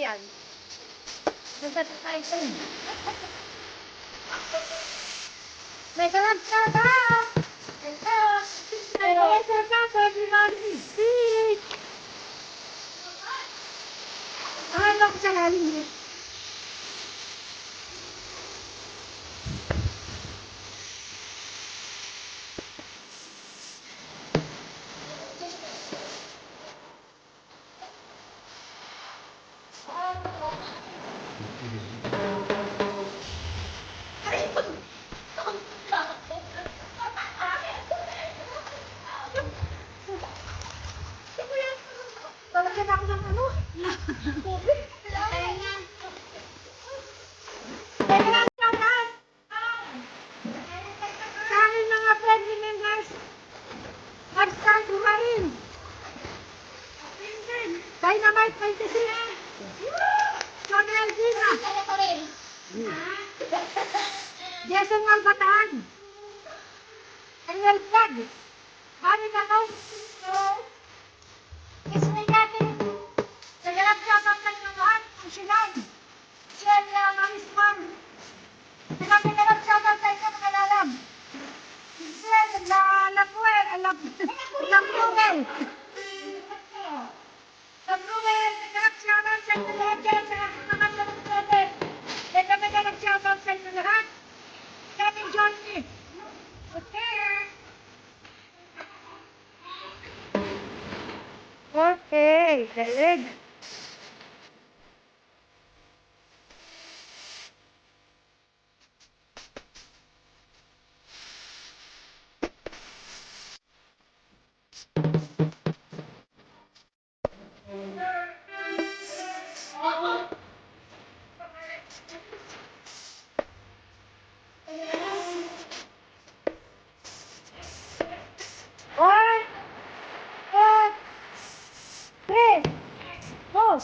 yan. Nagtatay. May sarap sa ba? Ito. May sarap sa ba? Ano ko sa lalim niya? Talagyan ako ng ano? Tubig. Sa akin mga friendly members, mag-start mo rin. Dynamite 26. Johnny Alvina. Jason Malbataan. Ariel Flag. Mari Nanong. Ismay natin. Naganap siya ang kanyuhan. Ang sinay. Siya niya ang amisman. Naganap siya ang kanyang kalalam. Siya na Lapuel. Lapuel. Lapuel. Naganap siya ang kanyang lahat. Sa mga lapuel. Naganap siya ang kanyang lahat. Kami Johnny. Okay, daig. One, two, three, go.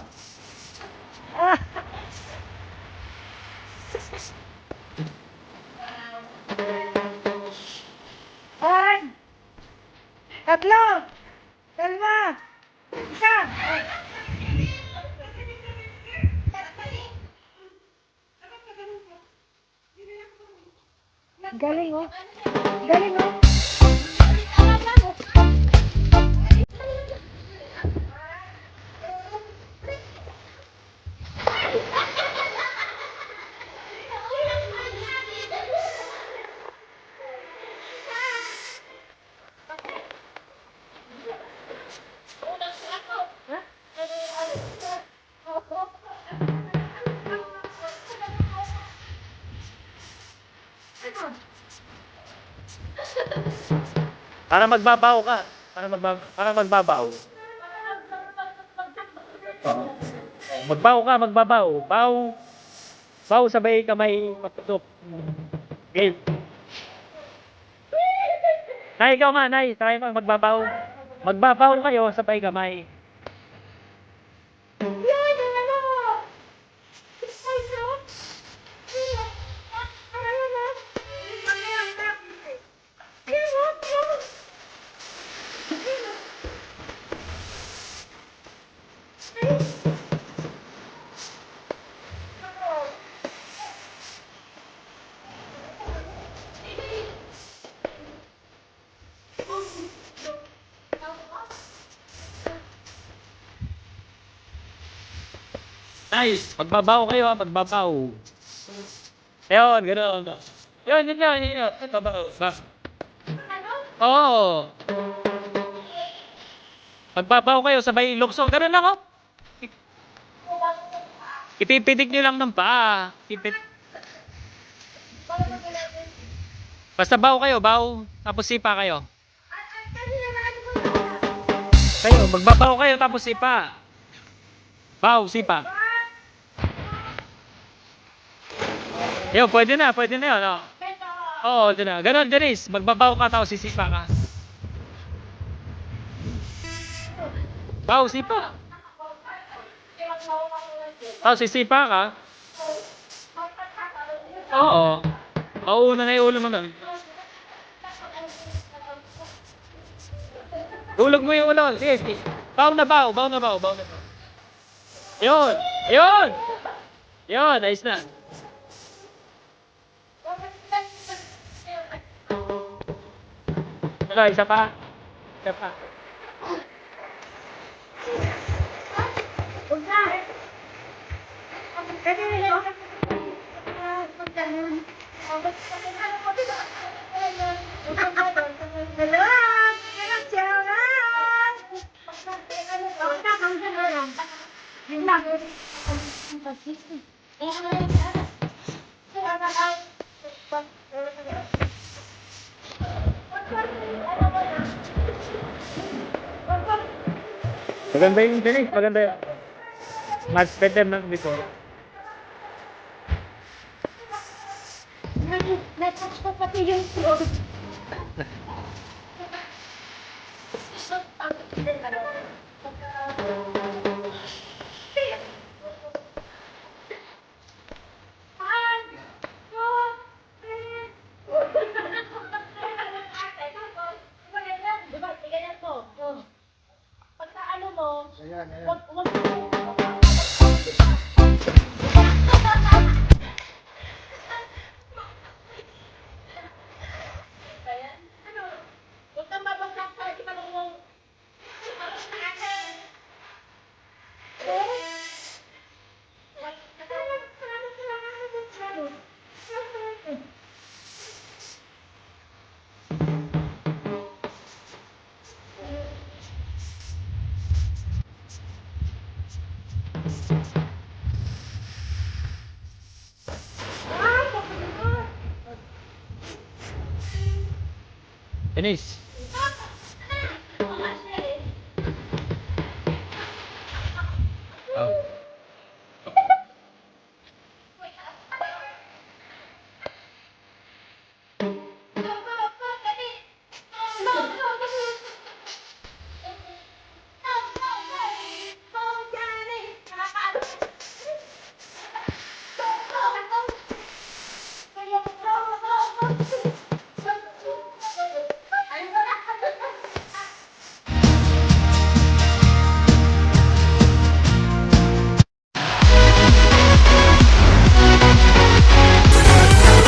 One, tatlo, dalawa, isa. Galing oh. Galing oh. Para magbabaw ka. Para magbabaw. Oo. Magbaw ka, magbabaw. Baw. Baw sabay kamay matutok. Okay. Nay, ikaw nga, nay. Try mo magbabaw. Magbabaw kayo sabay kamay. Nice. Magbabaw kayo, ha. Magbabaw. Ayun, gano'n. Yun. Magbabaw. Oo. Magbabaw kayo, sabay luksong. Gano'n lang, oh. Ipipitik nyo lang ng paa. Basta baw kayo, baw. Tapos sipa kayo. Kayo, magbabaw kayo, tapos sipa. Baw, sipa. Yo, pwede na yun, oh. Oo, pwede na. Ganon, Denise. Magbabaw ka, tapos sisipa ka. Baw, sipa. Tapos sisipa ka. Oo. Mauuna na yung ulo mo nun. Hulog mo yung ulo. Sige. Baw na baw. Yun. Ayun! Yun, ayos na. Wala, isa pa. Isa pa. Huwag na. Pwede rin yun. Hello? Maganda yung Denise, maganda yun. Much better than before. Natouch ko pati yung throat. Pagka ano mo, wag Huwag kang mabagsak pa, di marunong. Denise.